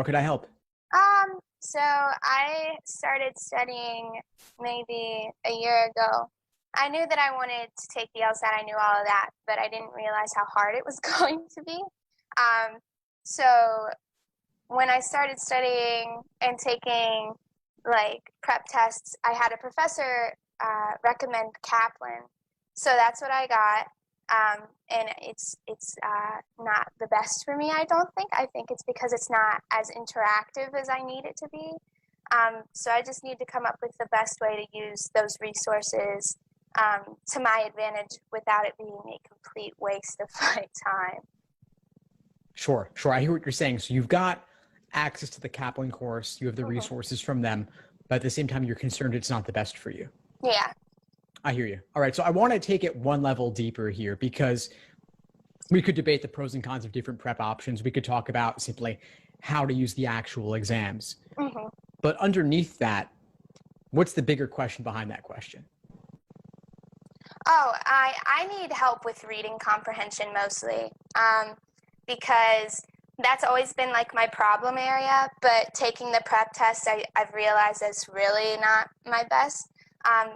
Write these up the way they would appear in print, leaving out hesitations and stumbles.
How could I help? So I started studying maybe a year ago. I knew that I wanted to take the LSAT. I knew all of that, but I didn't realize how hard it was going to be. Um, so when I started studying and taking like prep tests, I had a professor recommend Kaplan. So that's what I got. And it's not the best for me, I don't think. I think it's because it's not as interactive as I need it to be. So I just need to come up with the best way to use those resources to my advantage without it being a complete waste of my time. Sure, sure. I hear what you're saying. So you've got access to the Kaplan course, you have the Mm-hmm. resources from them, but at the same time, you're concerned it's not the best for you. Yeah. I hear you. All right. So I want to take it one level deeper here because we could debate the pros and cons of different prep options. We could talk about simply how to use the actual exams. Mm-hmm. But underneath that, what's the bigger question behind that question? Oh, I need help with reading comprehension mostly, because that's always been like my problem area, but taking the prep test, I've realized it's really not my best.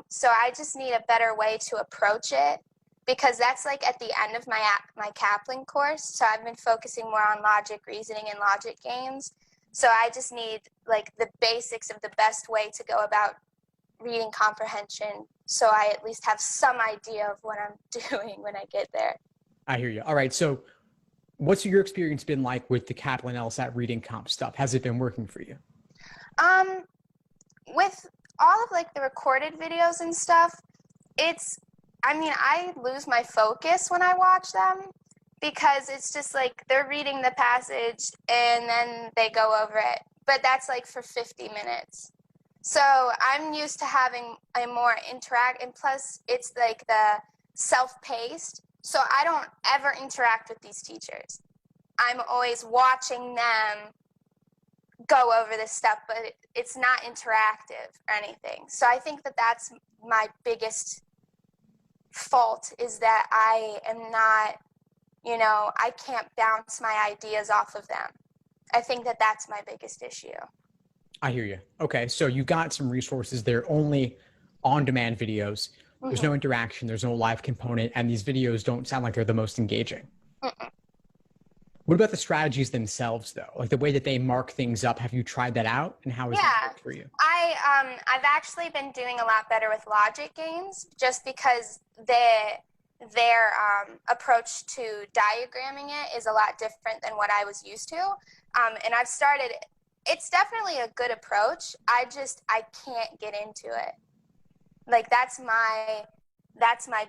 So I just need a better way to approach it because that's like at the end of my Kaplan course. So I've been focusing more on logic, reasoning, and logic games. So I just need like the basics of the best way to go about reading comprehension so I at least have some idea of what I'm doing when I get there. I hear you. All right. So what's your experience been like with the Kaplan LSAT reading comp stuff? Has it been working for you? Um, with all of like the recorded videos and stuff, I lose my focus when I watch them because it's just like they're reading the passage and then they go over it. But that's like for 50 minutes. So I'm used to having a more and plus it's like the self-paced. So I don't ever interact with these teachers. I'm always watching them go over this stuff, but it's not interactive or anything. So I think that that's my biggest fault is that I am not, I can't bounce my ideas off of them. I think that that's my biggest issue. I hear you. Okay. So you've got some resources. They're only on-demand videos. There's no interaction. There's no live component. And these videos don't sound like they're the most engaging. Mm-mm. What about the strategies themselves, though? Like the way that they mark things up. Have you tried that out? And how has that worked for you? I've actually been doing a lot better with logic games just because their approach to diagramming it is a lot different than what I was used to. And it's definitely a good approach. I can't get into it. Like that's my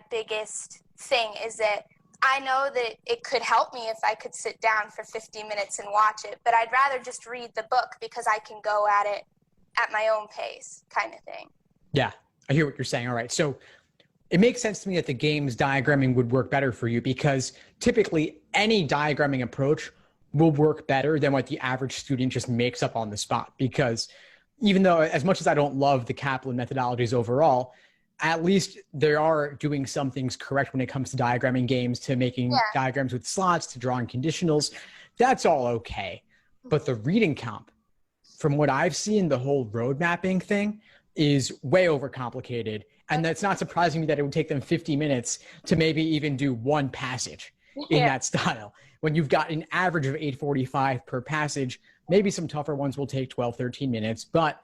biggest thing is that I know that it could help me if I could sit down for 50 minutes and watch it, but I'd rather just read the book because I can go at it at my own pace kind of thing. Yeah, I hear what you're saying. All right. So it makes sense to me that the game's diagramming would work better for you because typically any diagramming approach will work better than what the average student just makes up on the spot. Because even though as much as I don't love the Kaplan methodologies overall, at least they are doing some things correct when it comes to diagramming games, to making diagrams with slots, to drawing conditionals. That's all okay. But the reading comp, from what I've seen, the whole road mapping thing is way overcomplicated. And that's not surprising me that it would take them 50 minutes to maybe even do one passage in that style. When you've got an average of 8:45 per passage, maybe some tougher ones will take 12, 13 minutes, but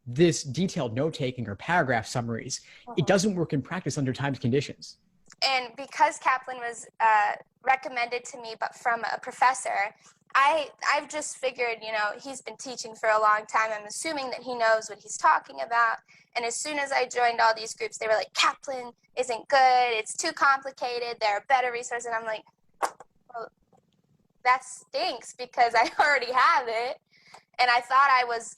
this detailed note-taking or paragraph summaries, it doesn't work in practice under timed conditions. And because Kaplan was recommended to me but from a professor, I've just figured, he's been teaching for a long time. I'm assuming that he knows what he's talking about. And as soon as I joined all these groups, they were like, Kaplan isn't good. It's too complicated. There are better resources. And I'm like, well, that stinks because I already have it. And I thought I was,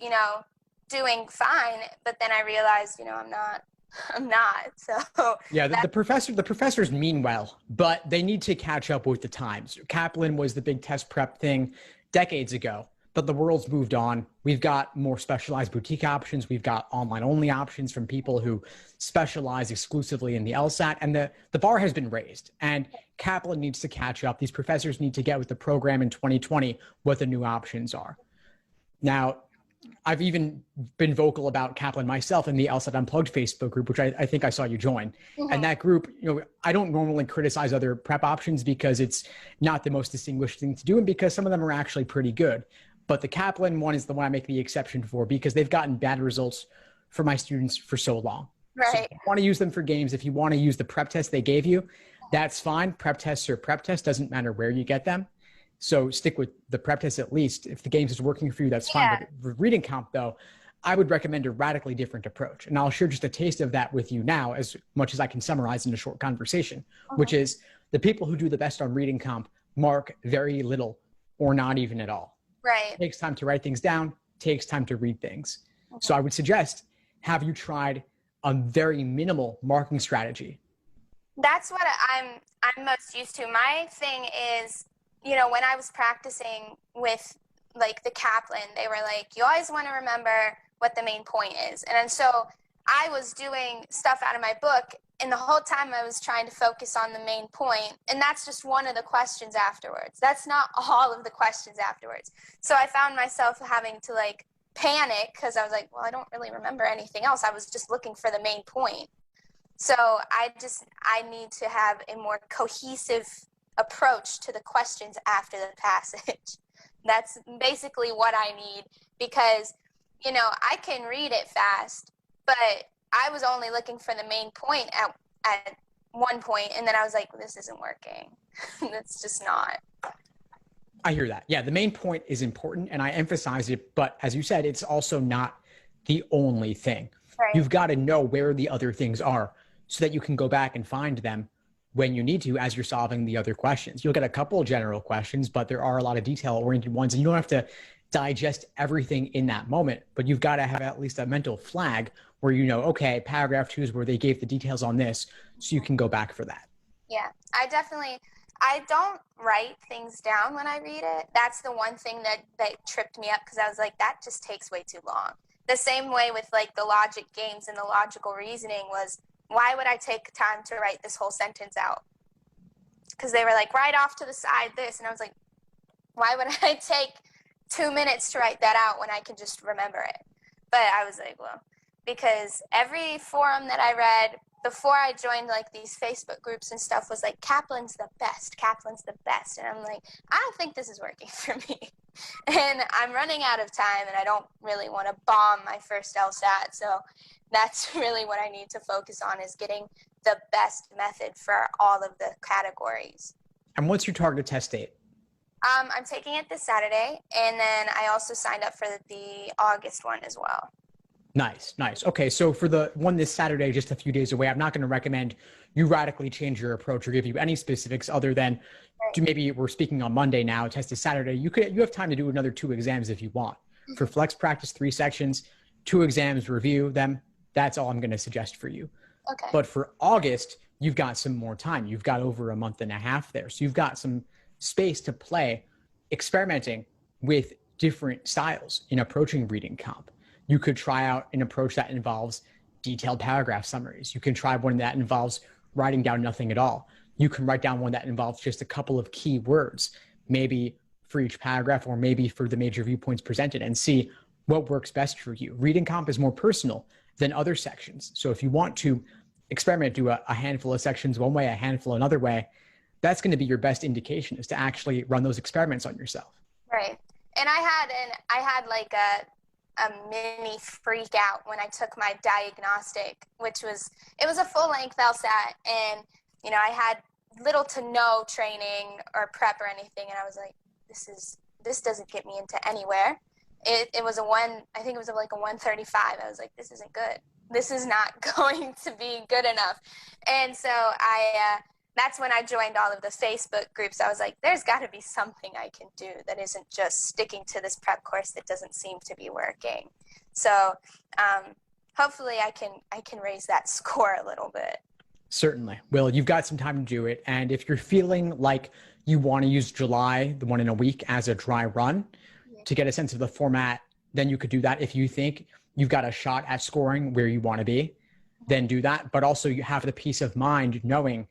doing fine. But then I realized, I'm not. So yeah, the professors mean well, but they need to catch up with the times. Kaplan was the big test prep thing decades ago, but the world's moved on. We've got more specialized boutique options. We've got online only options from people who specialize exclusively in the LSAT, and the bar has been raised, and Kaplan needs to catch up. These professors need to get with the program in 2020 what the new options are. Now, I've even been vocal about Kaplan myself in the LSAT Unplugged Facebook group, which I think I saw you join. Mm-hmm. And that group, I don't normally criticize other prep options because it's not the most distinguished thing to do and because some of them are actually pretty good. But the Kaplan one is the one I make the exception for because they've gotten bad results for my students for so long. Right. So if you want to use them for games, if you want to use the prep test they gave you, that's fine. Prep tests are prep tests, doesn't matter where you get them. So stick with the prep test at least. If the games is working for you, that's fine. Yeah. But with reading comp though, I would recommend a radically different approach. And I'll share just a taste of that with you now, as much as I can summarize in a short conversation, which is the people who do the best on reading comp mark very little or not even at all. Right. It takes time to write things down, takes time to read things. So I would suggest, have you tried a very minimal marking strategy? That's what I'm most used to. My thing is, when I was practicing with like the Kaplan, they were like, you always want to remember what the main point is. And so I was doing stuff out of my book, and the whole time I was trying to focus on the main point, and that's just one of the questions afterwards. That's not all of the questions afterwards. So I found myself having to like panic because I was like, well, I don't really remember anything else. I was just looking for the main point. So I need to have a more cohesive approach to the questions after the passage. That's basically what I need because, I can read it fast, but I was only looking for the main point at one point, and then I was like, this isn't working. That's just not. I hear that. Yeah, the main point is important, and I emphasize it, but as you said, it's also not the only thing. Right. You've got to know where the other things are so that you can go back and find them when you need to as you're solving the other questions. You'll get a couple of general questions, but there are a lot of detail-oriented ones, and you don't have to digest everything in that moment, but you've got to have at least a mental flag where okay, paragraph 2 is where they gave the details on this, so you can go back for that. Yeah, I don't write things down when I read it. That's the one thing that tripped me up because I was like, that just takes way too long. The same way with like the logic games and the logical reasoning was, why would I take time to write this whole sentence out? Because they were like, write off to the side this. And I was like, why would I take 2 minutes to write that out when I can just remember it? But I was like, well, because every forum that I read before I joined like these Facebook groups and stuff was like, Kaplan's the best. Kaplan's the best. And I'm like, I don't think this is working for me. And I'm running out of time and I don't really want to bomb my first LSAT. So that's really what I need to focus on, is getting the best method for all of the categories. And what's your target test date? I'm taking it this Saturday, and then I also signed up for the August one as well. Nice. Okay, so for the one this Saturday, just a few days away, I'm not going to recommend you radically change your approach or give you any specifics other than maybe we're speaking on Monday now, test is Saturday. You have time to do another 2 exams if you want. For flex practice, 3 sections, 2 exams, review them. That's all I'm going to suggest for you. Okay. But for August, you've got some more time. You've got over a month and a half there. So you've got some space to play experimenting with different styles in approaching reading comp. You could try out an approach that involves detailed paragraph summaries. You can try one that involves writing down nothing at all. You can write down one that involves just a couple of key words, maybe for each paragraph or maybe for the major viewpoints presented, and see what works best for you. Reading comp is more personal than other sections. So if you want to experiment, do a handful of sections one way, a handful another way, that's going to be your best indication, is to actually run those experiments on yourself. Right. And I had like a mini freak out when I took my diagnostic, it was a full length LSAT, and I had little to no training or prep or anything, and I was like, this doesn't get me into anywhere. It was I think it was like a 135. I was like, this isn't good. This is not going to be good enough. And so that's when I joined all of the Facebook groups. I was like, there's got to be something I can do that isn't just sticking to this prep course that doesn't seem to be working. So hopefully I can raise that score a little bit. Certainly. Well, you've got some time to do it. And if you're feeling like you want to use July, the one in a week, as a dry run to get a sense of the format, then you could do that. If you think you've got a shot at scoring where you want to be, then do that. But also you have the peace of mind knowing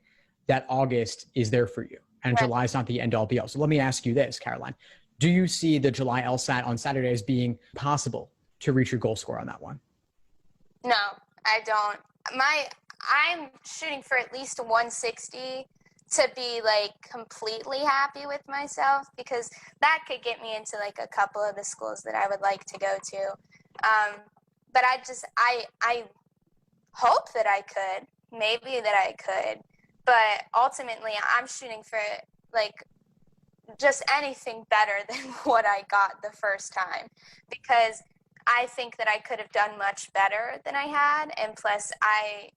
that August is there for you and July is not the end all be all. So let me ask you this, Caroline. Do you see the July LSAT on Saturday as being possible to reach your goal score on that one? No, I don't. I'm shooting for at least 160 to be like completely happy with myself, because that could get me into like a couple of the schools that I would like to go to. But I hope that I could, maybe that I could, but ultimately I'm shooting for like just anything better than what I got the first time, because I think that I could have done much better than I had. And plus, I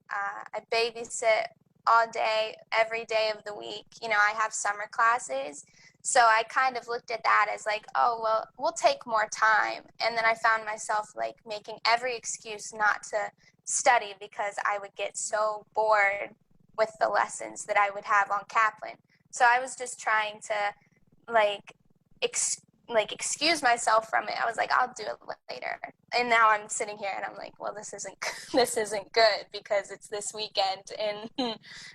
babysit all day, every day of the week. You know, I have summer classes. So I kind of looked at that as like, oh, well, we'll take more time. And then I found myself like making every excuse not to study because I would get so bored with the lessons that I would have on Kaplan. So I was just trying to like excuse myself from it. I was like, I'll do it later. And now I'm sitting here and I'm like, well, this isn't good because it's this weekend and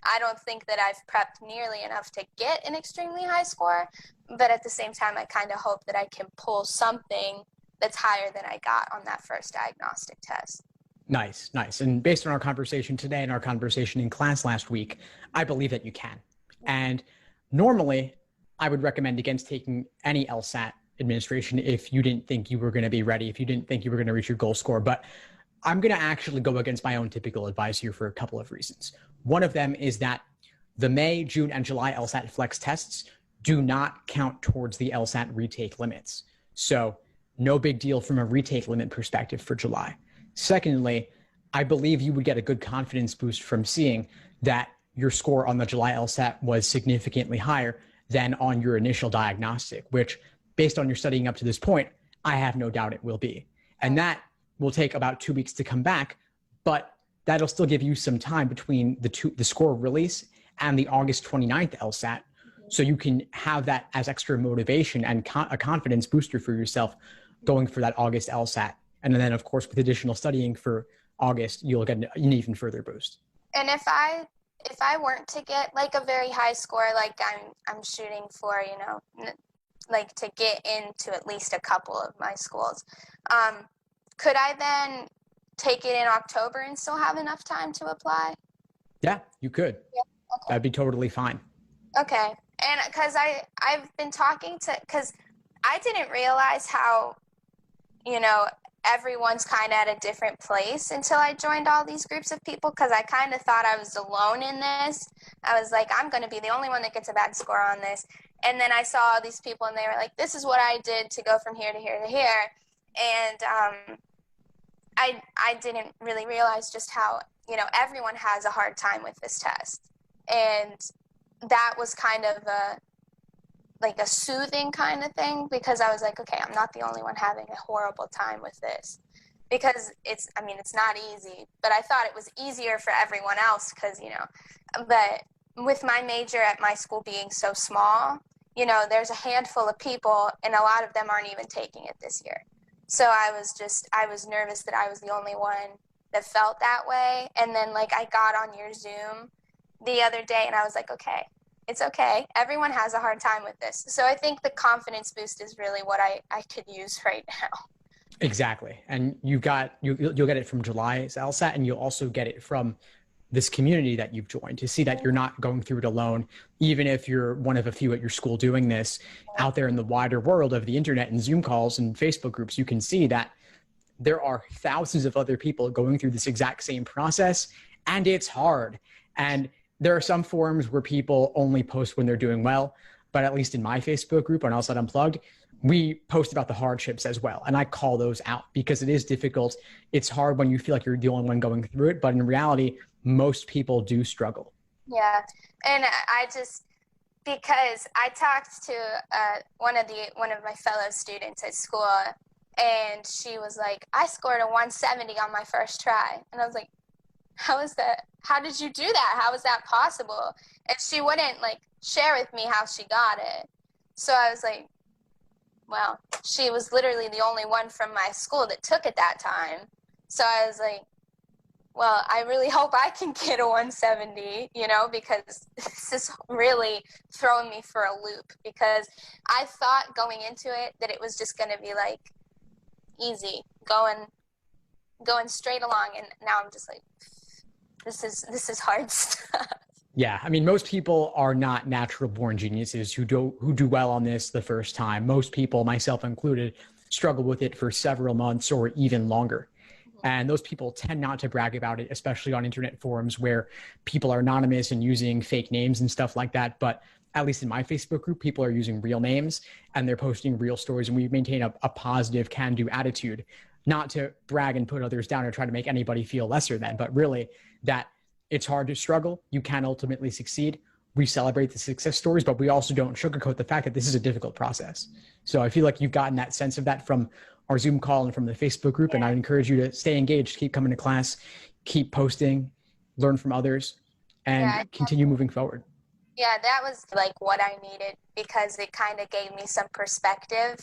I don't think that I've prepped nearly enough to get an extremely high score. But at the same time, I kind of hope that I can pull something that's higher than I got on that first diagnostic test. Nice, nice. And based on our conversation today and our conversation in class last week, I believe that you can. And normally, I would recommend against taking any LSAT administration if you didn't think you were going to be ready, if you didn't think you were going to reach your goal score. But I'm going to actually go against my own typical advice here for a couple of reasons. One of them is that the May, June, and July LSAT flex tests do not count towards the LSAT retake limits. So no big deal from a retake limit perspective for July. Secondly, I believe you would get a good confidence boost from seeing that your score on the July LSAT was significantly higher than on your initial diagnostic, which based on your studying up to this point, I have no doubt it will be. And that will take about 2 weeks to come back, but that'll still give you some time between the score release and the August 29th LSAT. So you can have that as extra motivation and a confidence booster for yourself going for that August LSAT. And then of course, with additional studying for August, you'll get an even further boost. And if I weren't to get like a very high score, like I'm shooting for, you know, like to get into at least a couple of my schools, could I then take it in October and still have enough time to apply? Yeah, you could. Yeah. Okay. That'd be totally fine. Okay. And because I've been talking to, because I didn't realize how, you know, everyone's kind of at a different place until I joined all these groups of people, because I kind of thought I was alone in this. I was like, I'm going to be the only one that gets a bad score on this. And then I saw all these people and they were like, this is what I did to go from here to here to here. And I didn't really realize just how, you know, everyone has a hard time with this test. And that was kind of like a soothing kind of thing, because I was like, okay, I'm not the only one having a horrible time with this, because it's not easy, but I thought it was easier for everyone else because, you know, but with my major at my school being so small, you know, there's a handful of people and a lot of them aren't even taking it this year. So I was nervous that I was the only one that felt that way. And then like I got on your Zoom the other day and I was like, okay, it's okay. Everyone has a hard time with this. So I think the confidence boost is really what I could use right now. Exactly. And you'll get it from July's LSAT, and you'll also get it from this community that you've joined to see that you're not going through it alone. Even if you're one of a few at your school doing this, out there in the wider world of the internet and Zoom calls and Facebook groups, you can see that there are thousands of other people going through this exact same process, and it's hard. And there are some forums where people only post when they're doing well, but at least in my Facebook group on LSAT Unplugged, we post about the hardships as well. And I call those out because it is difficult. It's hard when you feel like you're the only one going through it, but in reality, most people do struggle. Yeah. And because I talked to one of my fellow students at school, and she was like, I scored a 170 on my first try. And I was like, how is that? How did you do that? How is that possible? And she wouldn't like share with me how she got it. So I was like, well, she was literally the only one from my school that took it that time. So I was like, well, I really hope I can get a 170, because this is really throwing me for a loop, because I thought going into it that it was just going to be like easy, going straight along, and now I'm just like, this is hard stuff. Yeah, I mean, most people are not natural born geniuses who do well on this the first time. Most people, myself included, struggle with it for several months or even longer. And those people tend not to brag about it, especially on internet forums where people are anonymous and using fake names and stuff like that. But at least in my Facebook group, people are using real names and they're posting real stories. And we maintain a positive can-do attitude, not to brag and put others down or try to make anybody feel lesser than, but really that it's hard to struggle. You can ultimately succeed. We celebrate the success stories, but we also don't sugarcoat the fact that this is a difficult process. So I feel like you've gotten that sense of that from our Zoom call and from the Facebook group. And I encourage you to stay engaged, keep coming to class, keep posting, learn from others, and continue moving forward. Yeah, that was like what I needed, because it kind of gave me some perspective.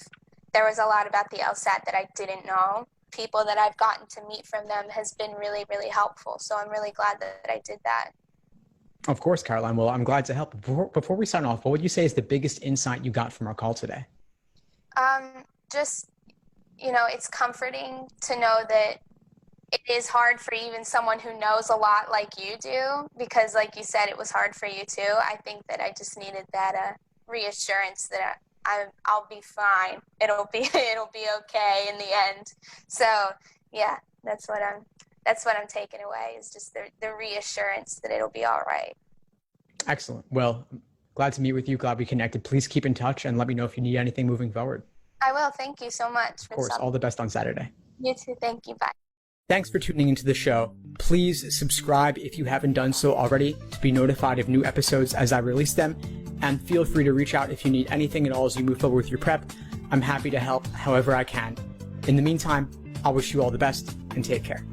There was a lot about the LSAT that I didn't know. People that I've gotten to meet from them has been really, really helpful. So I'm really glad that I did that. Of course, Caroline. Well, I'm glad to help. Before we sign off, what would you say is the biggest insight you got from our call today? Just, it's comforting to know that it is hard for even someone who knows a lot like you do, because like you said, it was hard for you too. I think that I just needed that reassurance that I'll be fine. It'll be okay in the end. So yeah, that's what I'm taking away, is just the reassurance that it'll be all right. Excellent. Well, glad to meet with you. Glad we connected. Please keep in touch and let me know if you need anything moving forward. I will. Thank you so much. Of course. All the best on Saturday. You too. Thank you. Bye. Thanks for tuning into the show. Please subscribe if you haven't done so already to be notified of new episodes as I release them. And feel free to reach out if you need anything at all as you move forward with your prep. I'm happy to help however I can. In the meantime, I'll wish you all the best and take care.